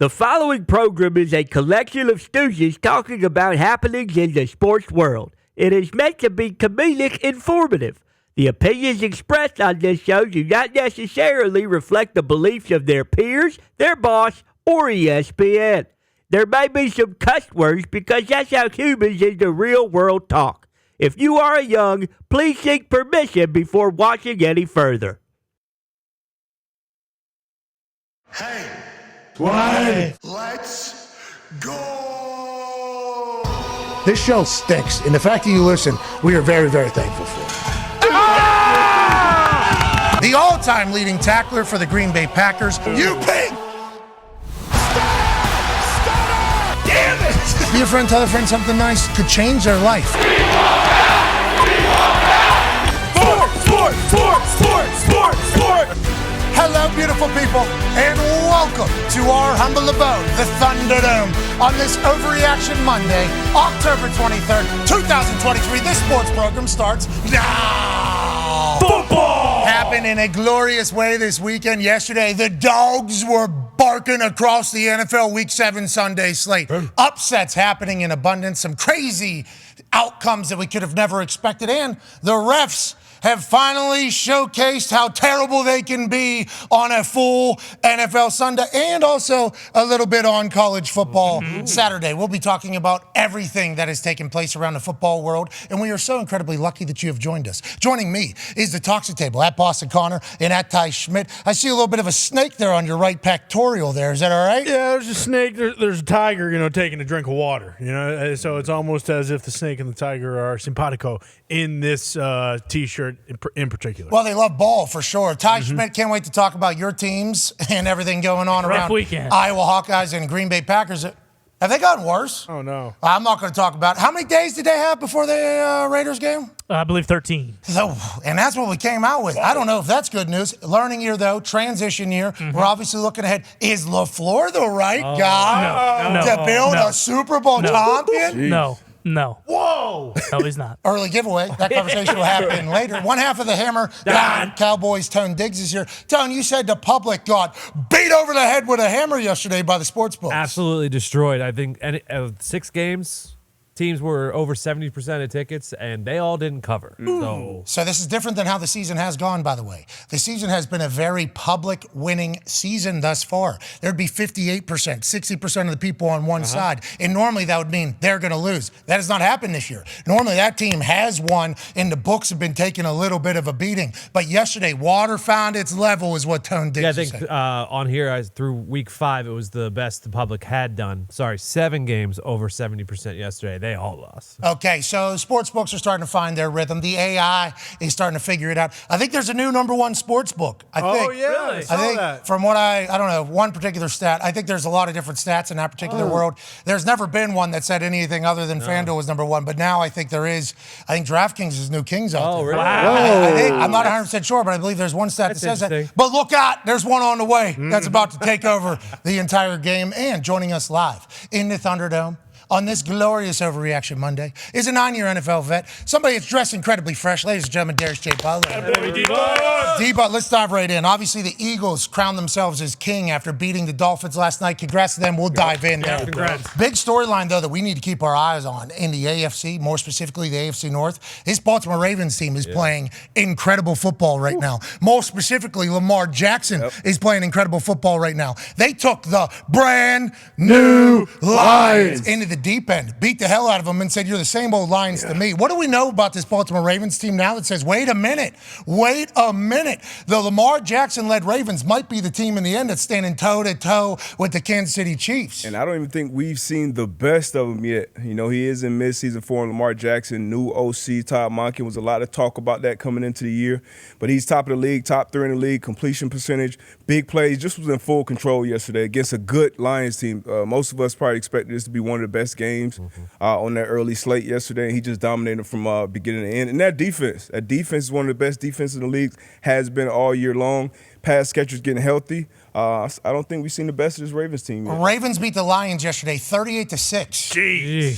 The following program is a collection of stooges talking about happenings in the sports world. It is meant to be comedic informative. The opinions expressed on this show do not necessarily reflect the beliefs of their peers, their boss, or ESPN. There may be some cuss words because that's how humans in the real world talk. If you are young, please seek permission before watching any further. Hey, what? Let's go! This show stinks, and the fact that you listen, we are very, very thankful for. Ah! The all-time leading tackler for the Green Bay Packers, You pig! Stop! Damn it! be a friend, tell a friend something nice could change their life. Sport! Hello, beautiful people, and welcome to our humble abode, the Thunderdome, on this Overreaction Monday, October 23rd, 2023. This sports program starts now. Football! Happened in a glorious way this weekend. Yesterday, the dogs were barking across the NFL Week 7 Sunday slate. Upsets happening in abundance, some crazy outcomes that we could have never expected, and the refs have finally showcased how terrible they can be on a full NFL Sunday and also a little bit on college football Saturday. We'll be talking about everything that has taken place around the football world, and we are so incredibly lucky that you have joined us. Joining me is the Toxic Table at Boston Connor and at Ty Schmidt. I see a little bit of a snake there on your right pectoral there. Is that all right? Yeah, there's a snake. There's a tiger, taking a drink of water. So it's almost as if the snake and the tiger are simpatico in this T-shirt in particular. Well, they love ball for sure. Ty Schmidt, can't wait to talk about your teams and everything going on around weekend. Iowa Hawkeyes and Green Bay Packers. Have they gotten worse? Oh, no. I'm not going to talk about it. How many days did they have before the Raiders game? I believe 13. So, and that's what we came out with. I don't know if that's good news. Learning year, though, transition year. We're obviously looking ahead. Is LaFleur the right guy No. to build No. a Super Bowl champion? No. Whoa! No, he's not. Early giveaway. That conversation will happen later. One half of the hammer, Dahn, Cowboys, Tone Diggs is here. Tone, you said the public got beat over the head with a hammer yesterday by the sports books. Absolutely destroyed. I think 6 games, teams were over 70% of tickets, and they all didn't cover. So this is different than how the season has gone, by the way. The season has been a very public winning season thus far. There'd be 58%, 60% of the people on one side. And normally that would mean they're going to lose. That has not happened this year. Normally that team has won, and the books have been taking a little bit of a beating. But yesterday, water found its level is what Tone Diggs Yeah, I think said. on here, through week 5, it was the best the public had done. 7 games over 70% yesterday. They all lost. Okay, so sports books are starting to find their rhythm. The AI is starting to figure it out. I think there's a new number 1 sports book. I think. Yeah, I saw think that. from what I don't know, one particular stat. I think there's a lot of different stats in that particular world. There's never been one that said anything other than FanDuel was number 1, but now I think there is. I think DraftKings is new kings out there. Really? I'm not 100% sure, but I believe there's one stat that says that. interesting. But look out, there's one on the way that's about to take over the entire game. And joining us live in the Thunderdome on this glorious Overreaction Monday is a 9-year NFL vet, somebody that's dressed incredibly fresh. Ladies and gentlemen, Darius J. Butler. D-But, let's dive right in. Obviously, the Eagles crowned themselves as king after beating the Dolphins last night. Congrats to them. We'll dive in there. Congrats. Big storyline, though, that we need to keep our eyes on in the AFC, more specifically the AFC North. This Baltimore Ravens team is playing incredible football right now. More specifically, Lamar Jackson is playing incredible football right now. They took the brand new Lions into the deep end, beat the hell out of them, and said, "You're the same old Lions to me." What do we know about this Baltimore Ravens team now that says, wait a minute. The Lamar Jackson-led Ravens might be the team in the end that's standing toe-to-toe with the Kansas City Chiefs. And I don't even think we've seen the best of him yet. He is in mid-season form. Lamar Jackson, new OC, Todd Monken, was a lot of talk about that coming into the year. But he's top of the league, top 3 in the league, completion percentage, big plays, just was in full control yesterday against a good Lions team. Most of us probably expected this to be one of the best games on that early slate yesterday. He just dominated from beginning to end. And that defense is one of the best defenses in the league, has been all year long. Pass catchers getting healthy. I don't think we've seen the best of this Ravens team yet. Ravens beat the Lions yesterday, 38-6. Jeez.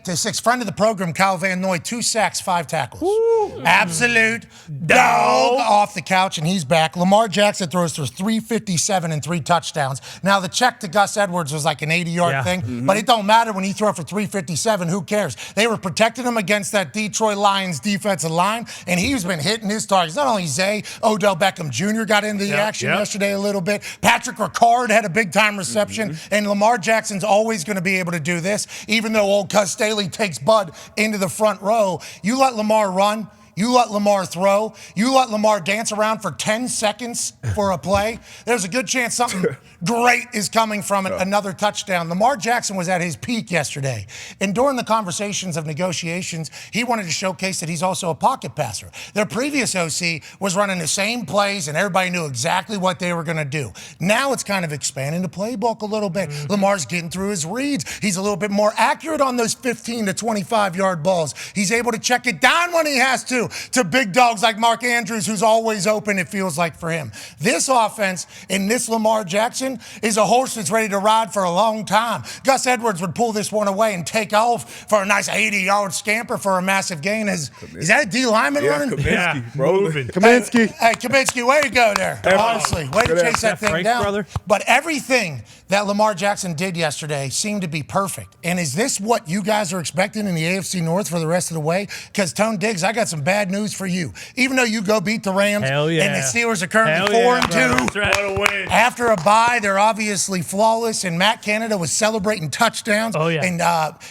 38-6. Friend of the program, Kyle Van Noy, 2 sacks, 5 tackles. Woo. Absolute dog off the couch, and he's back. Lamar Jackson throws for 357 and 3 touchdowns. Now, the check to Gus Edwards was like an 80-yard thing, but it don't matter when he throw for 357. Who cares? They were protecting him against that Detroit Lions defensive line, and he's been hitting his targets. Not only Zay, Odell Beckham Jr. got into the action yesterday a little bit. Patrick Ricard had a big-time reception, and Lamar Jackson's always going to be able to do this, even though old Cuz Staley takes Bud into the front row. You let Lamar run. You let Lamar throw. You let Lamar dance around for 10 seconds for a play. There's a good chance something great is coming from it, another touchdown. Lamar Jackson was at his peak yesterday. And during the conversations of negotiations, he wanted to showcase that he's also a pocket passer. Their previous OC was running the same plays, and everybody knew exactly what they were going to do. Now it's kind of expanding the playbook a little bit. Lamar's getting through his reads. He's a little bit more accurate on those 15 to 25-yard balls. He's able to check it down when he has to big dogs like Mark Andrews, who's always open, it feels like, for him. This offense and this Lamar Jackson is a horse that's ready to ride for a long time. Gus Edwards would pull this one away and take off for a nice 80-yard scamper for a massive gain. Is that a D lineman running? Kaminsky, moving. Kaminsky. Hey, Kaminsky, way to go there. Honestly, way to chase that thing down. Brother? But everything that Lamar Jackson did yesterday seemed to be perfect. And is this what you guys are expecting in the AFC North for the rest of the way? Because, Tone Diggs, I got some bad news for you. Even though you go beat the Rams and the Steelers are currently 4-2, What a win. after a bye, they're obviously flawless. And Matt Canada was celebrating touchdowns. Oh, yeah. And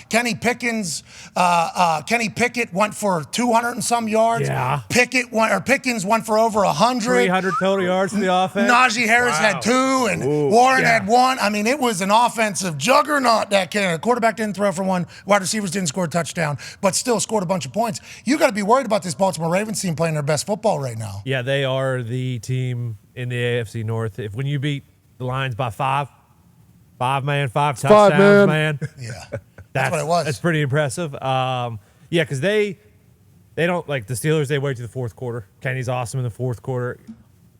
Kenny Pickett went for 200 and some yards. Yeah. Pickens went for over 100. 300 total yards for the offense. Najee Harris had 2, and Warren had 1. I mean, it was an offensive juggernaut, that Canada. Quarterback didn't throw for 1. Wide receivers didn't score a touchdown, but still scored a bunch of points. You got to be worried about this Baltimore Ravens team playing their best football right now. Yeah, they are the team in the AFC North. When you beat the Lions by 5 touchdowns, man. Yeah, that's what it was. That's pretty impressive. Because they don't, like the Steelers, they wait to the fourth quarter. Kenny's awesome in the fourth quarter.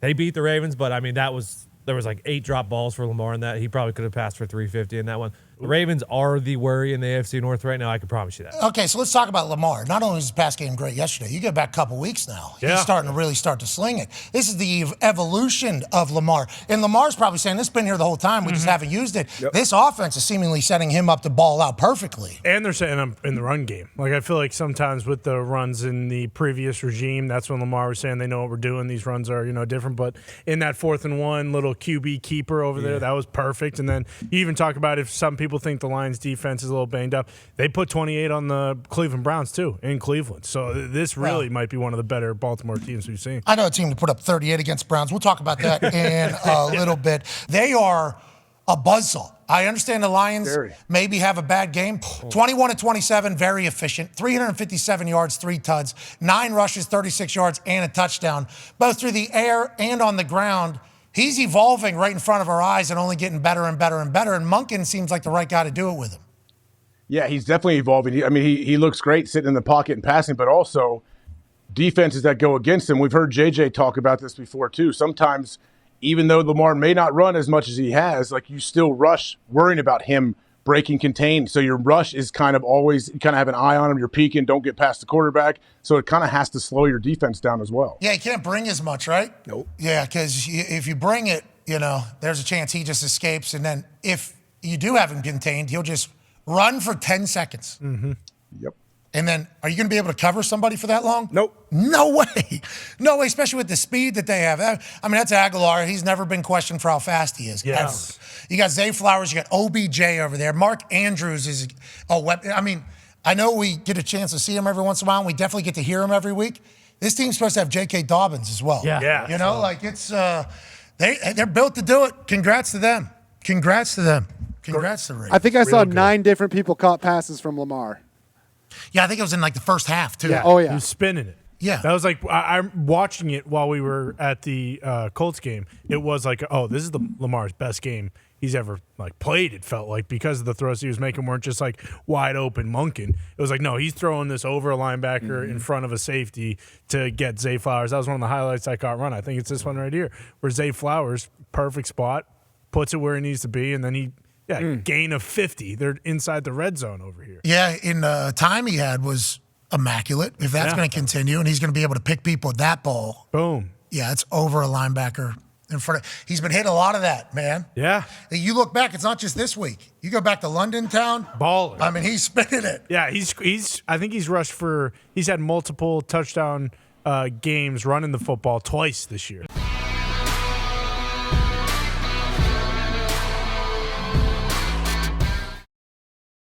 They beat the Ravens, but I mean, there was like 8 drop balls for Lamar in that. He probably could have passed for 350 in that one. The Ravens are the worry in the AFC North right now. I can promise you that. Okay, so let's talk about Lamar. Not only was his pass game great yesterday, you get back a couple weeks now. Yeah. He's starting to really start to sling it. This is the evolution of Lamar. And Lamar's probably saying, this has been here the whole time. We just haven't used it. Yep. This offense is seemingly setting him up to ball out perfectly. And they're setting him in the run game. Like, I feel like sometimes with the runs in the previous regime, that's when Lamar was saying they know what we're doing. These runs are, different. But in that 4th and 1 little QB keeper over there, that was perfect. And then you even talk about if some people think the Lions defense is a little banged up, they put 28 on the Cleveland Browns too in Cleveland. So this really might be one of the better Baltimore teams we've seen. I know a team to put up 38 against Browns. We'll talk about that in a little bit. They are a buzzsaw. I understand the Lions maybe have a bad game. 21-27, very efficient. 357 yards, 3 tuds, 9 rushes, 36 yards, and a touchdown, both through the air and on the ground. He's evolving right in front of our eyes and only getting better and better and better. And Monken seems like the right guy to do it with him. Yeah, he's definitely evolving. He looks great sitting in the pocket and passing, but also defenses that go against him. We've heard JJ talk about this before too. Sometimes, even though Lamar may not run as much as he has, like you still rush worrying about him breaking contained. So your rush is kind of always, you kind of have an eye on him. You're peeking, don't get past the quarterback. So it kind of has to slow your defense down as well. Yeah, he can't bring as much, right? Nope. Yeah, because if you bring it, there's a chance he just escapes. And then if you do have him contained, he'll just run for 10 seconds. Mm-hmm. Yep. And then are you going to be able to cover somebody for that long? Nope. No way. No way, especially with the speed that they have. I mean, that's Aguilar. He's never been questioned for how fast he is. Yes. Ever. You got Zay Flowers. You got OBJ over there. Mark Andrews is a weapon. I mean, I know we get a chance to see him every once in a while, and we definitely get to hear him every week. This team's supposed to have J.K. Dobbins as well. Yeah. It's they're built to do it. Congrats to them. Congrats to them. Congrats to the Ravens. I think I saw 9 different people caught passes from Lamar. Yeah, I think it was in like the first half, too. Yeah. Oh, yeah. He was spinning it. Yeah. That was like, I'm watching it while we were at the Colts game. It was like, oh, this is the Lamar's best game he's ever played. It felt like, because of the throws he was making weren't just wide open munking. It was no, he's throwing this over a linebacker in front of a safety to get Zay Flowers. That was one of the highlights I caught run. I think it's this one right here where Zay Flowers, perfect spot, puts it where he needs to be, and then he gain of 50. They're inside the red zone over here. Yeah, in the time he had was immaculate. If that's going to continue, and he's going to be able to pick people with that ball. Boom. Yeah, it's over a linebacker in front of. He's been hitting a lot of that, man. Yeah. You look back, it's not just this week. You go back to London Town. Baller. I mean, he's spinning it. Yeah, he's. I think he's rushed for. He's had multiple touchdown games running the football twice this year.